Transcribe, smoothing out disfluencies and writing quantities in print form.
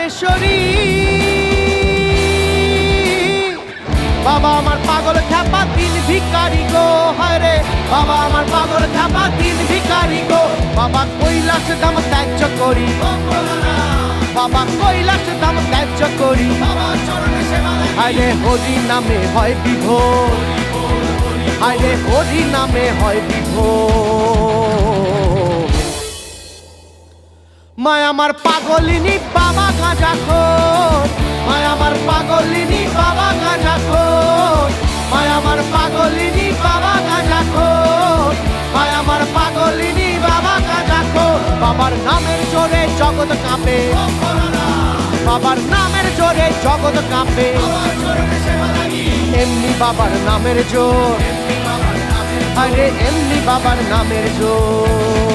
রাজেশ্বরী। বাবা আমার পাগল খ্যাপা দিন ভিখারি গো, হায় রে বাবা আমার পাগল খ্যাপা দিন ভিখারি গো। বাবা কৈলাস ধাম ত্যায্য করি, বাবা কৈলাস ধাম ত্যায্য করি, হায় রে হরি নামে হয় বিভোর, হায় রে হরি নামে হয় বিভোর। মায় আমার পাগলিনী বাবা গাঁজাখোর, মায় আমার পাগলিনী বাবা গাঁজাখোর, মায় আমার পাগলিনী বাবা গাঁজাখোর, মায় আমার পাগলিনী বাবা গাঁজাখোর। বাবার নামের জোরে জগৎ কাঁপে, বাবার নামের জোরে জগৎ কাঁপে, এমনি বাবার নামের জোর, আরে এমনি বাবার নামের জোর।